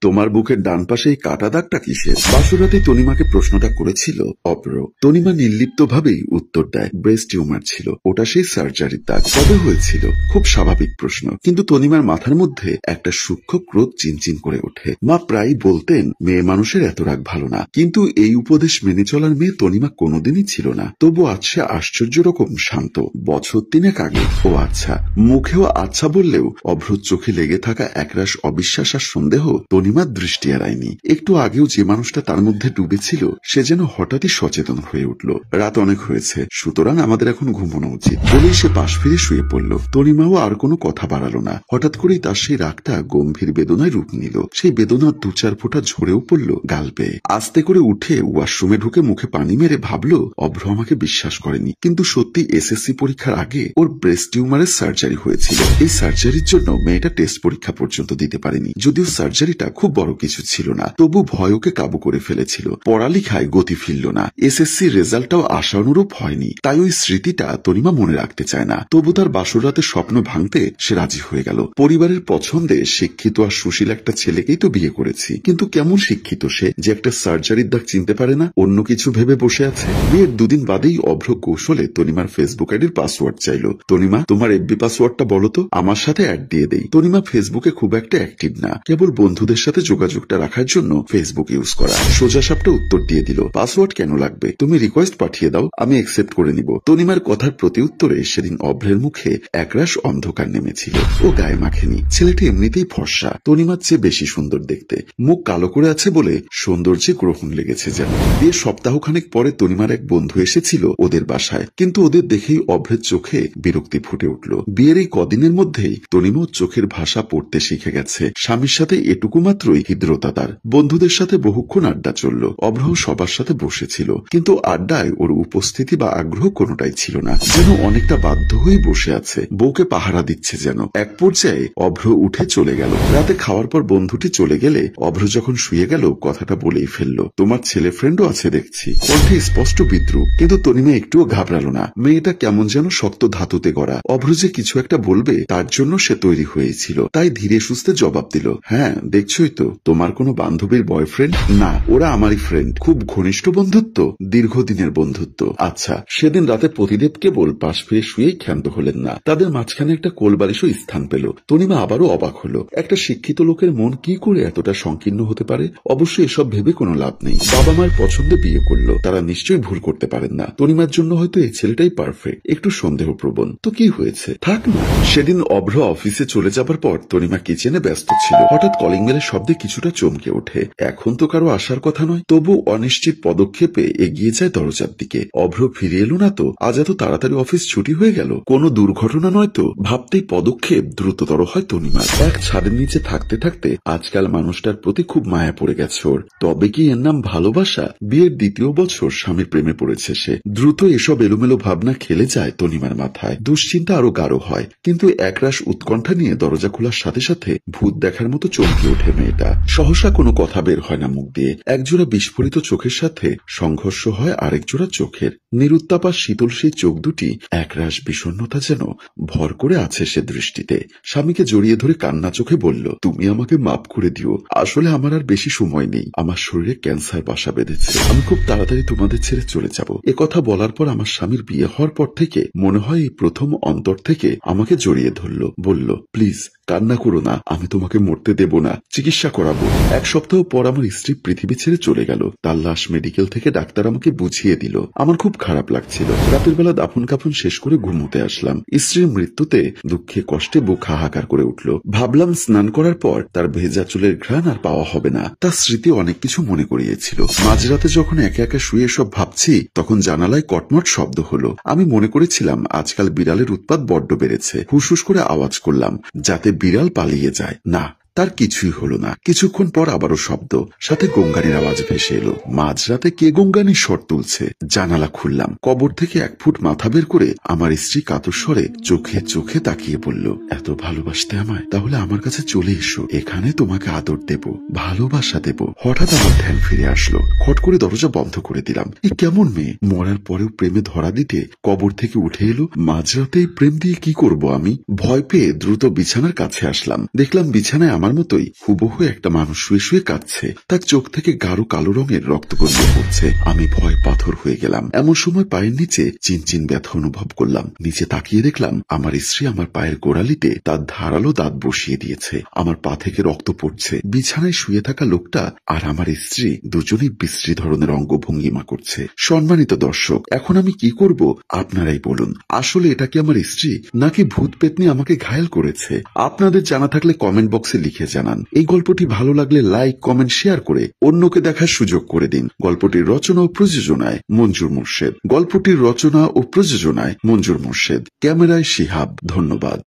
তোমার বুকের ডান পাশে এই কাটা দাগটা কিসের? বাসুরাতে তনিমাকে প্রশ্নটা করেছিল অব্র। তনিমা নির্লিপ্তভাবেই উত্তর দেয়, ব্রেস্ট টিউমার ছিল, ওটা সেই সার্জারির দাগ। কবে হয়েছিল? খুব স্বাভাবিক প্রশ্ন, কিন্তু তনিমার মাথার মধ্যে একটা সূক্ষ্ম ক্রোধ চিনচিন করে ওঠে। মা প্রায় বলতেন মেয়ে মানুষের এত রাগ ভালো না, কিন্তু এই উপদেশ মেনে চলার মেয়ে তনিমা কোনোদিনই ছিল না। তবু আজ সে আশ্চর্য রকম শান্ত। বছর 3 আগে ও আচ্ছা, মুখেও আচ্ছা বললেও অভ্রর চোখে লেগে থাকা একরাশ অবিশ্বাস আর সন্দেহ তনিমার দৃষ্টি এড়ায়নি। একটু আগেও যে মানুষটা তার মধ্যে ডুবেছিল সে যেন হঠাৎই সচেতন হয়ে উঠল। রাত অনেক হয়েছে, সুতরাং আমাদের এখন ঘুমানো উচিত বলেই সে পাশ ফিরে শুয়ে পড়ল। তনিমাও আর কোনো কথা বাড়ালো না। হঠাৎ করেই তার সেই রাগটা গম্ভীর বেদনায় রূপ নিল। সেই বেদনার 2-4 ফোঁটা ঝরেও পড়ল গাল বেয়ে। আস্তে করে উঠে ওয়াশরুমে ঢুকে মুখে পানি মেরে ভাবল অভ্র আমাকে বিশ্বাস করেনি, কিন্তু সত্যি এসএসসি পরীক্ষার আগে ওর ব্রেস্ট টিউমারের সার্জারি হয়েছিল। এই সার্জারির জন্য মেয়েটা টেস্ট পরীক্ষা পর্যন্ত দিতে পারেনি। যদিও সার্জারিটা খুব বড় কিছু ছিল না, তবু ভয় ওকে কাবু করে ফেলেছিল। পড়ালেখায় গতি ফিরল না, এসএসসি রেজাল্টটাও আশানুরূপ হয়নি। তাই ওই স্মৃতিটা তনিমা মনে রাখতে চায় না। তবু তার বাসর রাতে স্বপ্ন ভাঙতে সে রাজি হয়ে গেল। পরিবারের পছন্দে শিক্ষিত আর সুশীল একটা ছেলেকেই তো বিয়ে করেছি, কিন্তু কেমন শিক্ষিত সে যে একটা সার্জারির দাগ চিনতে পারে না, অন্য কিছু ভেবে বসে আছে। বিয়ের 2 দিন বাদেই অভ্র কৌশলে তনিমার ফেসবুক আইডির পাসওয়ার্ড চাইল। তনিমা, তোমার এফবি পাসওয়ার্ডটা বলো তো, আমার সাথে অ্যাড দিয়ে দেই। তনিমা ফেসবুকে খুব একটা অ্যাক্টিভ না, কেবল বন্ধুদের সাথে যোগাযোগটা রাখার জন্য ফেসবুক ইউজ করা। সোজাসাপটা উত্তর দিয়ে দিল, পাসওয়ার্ড কেন লাগবে, তুমি রিকোয়েস্ট পাঠিয়ে দাও, আমি অ্যাকসেপ্ট করে নিব। তনিমার কথার প্রতি উত্তরে সেদিন অভ্রের মুখে একরাশ অন্ধকার নেমেছিল। ও গায়ে মাখেনি, ছেলেটি এমনিতেই ফর্সা, তনিমার চেয়ে বেশি সুন্দর দেখতে। মুখ কালো করে আছে বলে সৌন্দর্যে গ্রহণ লেগেছে যেন। বিয়ের সপ্তাহখানেক পরে তনিমার এক বন্ধু এসেছিল ওদের বাসায়, কিন্তু ওদের দেখেই অভ্রের চোখে বিরক্তি ফুটে উঠল। বিয়ের এই কদিনের মধ্যেই তনিমা চোখের ভাষা পড়তে শিখে গেছে। স্বামীর সাথে এটুকু মাত্রই হৃদ্রতা তার। বন্ধুদের সাথে বহুক্ষণ আড্ডা চলল। অভ্র সবার সাথে বসেছিল, কিন্তু আড্ডায় ওর উপস্থিতি বা আগ্রহ কোনোটাই ছিল না, যেন অনেকটা বাধ্য হয়ে বসে আছে, বউকে পাহারা দিচ্ছে যেন। এক পর্যায়ে অভ্র উঠে চলে গেল। রাতে খাওয়ার পর বন্ধুটি চলে গেলে অভ্র যখন শুয়ে গেল কথাটা বলেই ফেলল, তোমার ছেলে ফ্রেন্ডও আছে দেখছি। কণ্ঠে স্পষ্ট বিদ্রুপ, কিন্তু তনিমা একটুও ঘাবড়ালো না। মেয়েটা কেমন যেন শক্ত ধাতুতে গড়া। অভ্র যে কিছু একটা বলবে তার জন্য সে তৈরি হয়েছিল, তাই ধীরে সুস্থে জবাব দিল, হ্যাঁ দেখছই তো, তোমার কোনো বান্ধবীর বয়ফ্রেন্ড? না, ওরা আমারই ফ্রেন্ড। খুব ঘনিষ্ঠ বন্ধুত্ব? দীর্ঘদিনের বন্ধুত্ব। আচ্ছা। সেদিন রাতে প্রতিদেব কেবল পাশ ফিরে শুয়েই ক্ষান্ত হলেন না, তাদের মাঝখানে একটা কোলবালিশও স্থান পেল। তনিমা আবারও অবাক হলো, একটা শিক্ষিত লোকের মন কি করে এতটা সংকীর্ণ হতে পারে? অবশ্যই এসব ভেবে কোনো লাভ নেই। বাবা মায়ের পছন্দে বিয়ে করলো, তারা নিশ্চয়ই ভুল করতে পারেন না। তনিমার জন্য হয়তো এই ছেলেটাই পারফেক্ট। একটু সন্দেহ প্রবণ তো কি হয়েছে, থাক না। সেদিন অভ্র অফিসে চলে যাবার পর তনিমা কিচেনে ব্যস্ত ছিল। হঠাৎ কলিং বেলের শব্দে কিছুটা চমকে ওঠে। এখন তো কারো আসার কথা নয়, তবু অনিশ্চিত পদক্ষেপে এগিয়ে যায় দরজার দিকে। অভ্র ফিরে এলো না তো? আজ এত তাড়াতাড়ি অফিস ছুটি হয়ে গেল? কোনো দুর্ঘটনা নয় তো? ভাবতেই পদক্ষেপ দ্রুততর হয় তনিমার। এক ছাদের নিচে থাকতে থাকতে আজকাল মানুষটার প্রতি খুব মায়া পড়ে গেছে ওর। তবে কি এর নাম ভালোবাসা? বিয়ের 2য় বছর স্বামীর প্রেমে পড়েছে সে। দ্রুত এসব এলোমেলো ভাবনা খেলে যায় তনিমার মাথায়। দুশ্চিন্তা আরো গাঢ় হয়, কিন্তু একরাশ উৎকণ্ঠা নিয়ে দরজা খোলার সাথে সাথে ভূত দেখার মতো চমকে ওঠে মেয়েটা। সহসা কোনো কথা বের হয় না মুখ দিয়ে। একজোড়া বিস্ফোরিত চোখের সাথে সংঘর্ষ হয় আরেকজোড়া চোখের। নিরুত্তাপা শীতল সেই চোখ দুটি একরাশ বিষণ্ণতা যেন ভর করে আছে সে দৃষ্টিতে। স্বামীকে জড়িয়ে ধরে কান্না চোখে বলল, তুমি আমাকে মাফ করে দিও, আসলে আমার আর বেশি সময় নেই। আমার শরীরে ক্যান্সার বাসা বেঁধেছে, আমি খুব তাড়াতাড়ি তোমাদের ছেড়ে চলে যাব। কথা বলার পর আমার স্বামীর বিয়ে হওয়ার পর থেকে মনে হয় এই প্রথম অন্তর থেকে আমাকে জড়িয়ে ধরল। বলল, প্লিজ কান্না করো না, আমি তোমাকে মরতে দেব না, চিকিৎসা করাবো। 1 সপ্তাহ পর আমার স্ত্রী পৃথিবী ছেড়ে চলে গেল। তার লাশ মেডিকেল থেকে ডাক্তার আমাকে বুঝিয়ে দিল। আমার খুব খারাপ লাগছিল। রাতের বেলা দাফন কাফন শেষ করে ঘুমোতে আসলাম। স্ত্রীর মৃত্যুতে দুঃখে কষ্টে বুক হাহাকার করে উঠল। ভাবলাম স্নান করার পর তার ভেজা চুলের ঘ্রাণ আর পাওয়া হবে না। তার স্মৃতি অনেক কিছু মনে করিয়েছিল। মাঝরাতে যখন একা একা শুয়ে সব ভাবছি, তখন জানালায় কটমট শব্দ হলো। আমি মনে করেছিলাম আজকাল বিড়ালের উৎপাত বড্ড বেড়েছে। হুসহুস করে আওয়াজ করলাম, যাতে বিড়াল পালিয়ে যায়। না, তার কিছুই হলো না। কিছুক্ষণ পর আবারও শব্দ, সাথে গঙ্গানির আওয়াজ ভেসে এলো। মাঝরাতে কে গঙ্গানির স্বর তুলছে? জানালা খুললাম। কবর থেকে 1 ফুট মাথা বের করে আমার স্ত্রী কাতর স্বরে চোখে চোখে তাকিয়ে বলল, এত ভালোবাসতে আমায়? তাহলে আমার কাছে চলে এসো, এখানে তোমাকে আদর দেব, ভালোবাসা দেব। হঠাৎ আমার ধ্যান ফিরে আসলো। খট করে দরজা বন্ধ করে দিলাম। এ কেমন মেয়ে, মরার পরেও প্রেমে ধরা দিতে কবর থেকে উঠে এলো। মাঝরাতে প্রেম দিয়ে কি করব আমি? ভয় পেয়ে দ্রুত বিছানার কাছে আসলাম। দেখলাম বিছানায় আমার আমার মতোই হুবহু একটা মানুষ শুয়ে শুয়ে কাঁদছে। তার চোখ থেকে গাঢ় কালো রঙের রক্ত গড়িয়ে পড়ছে। আমি ভয় পাথর হয়ে গেলাম। এমন সময় পায়ের নিচে চিনচিন ব্যথা অনুভব করলাম। নিচে তাকিয়ে দেখলাম আমার স্ত্রী আমার পায়ের গোড়ালিতে তার ধারালো দাঁত বসিয়ে দিয়েছে। আমার পা থেকে রক্ত পড়ছে। বিছানায় শুয়ে থাকা লোকটা আর আমার স্ত্রী দুজনেই বিশ্রী ধরনের অঙ্গভঙ্গিমা করছে। সম্মানিত দর্শক, এখন আমি কি করব আপনারাই বলুন। আসলে এটা কি আমার স্ত্রী নাকি ভূত পেতনি আমাকে ঘায়েল করেছে? আপনাদের জানা থাকলে কমেন্ট বক্সে লিখে জানান। এই গল্পটি ভালো লাগলে লাইক, কমেন্ট, শেয়ার করে অন্যকে দেখার সুযোগ করে দিন। গল্পটির রচনা ও প্রযোজনায় মঞ্জুর মোর্শেদ। ক্যামেরায় শিহাব। ধন্যবাদ।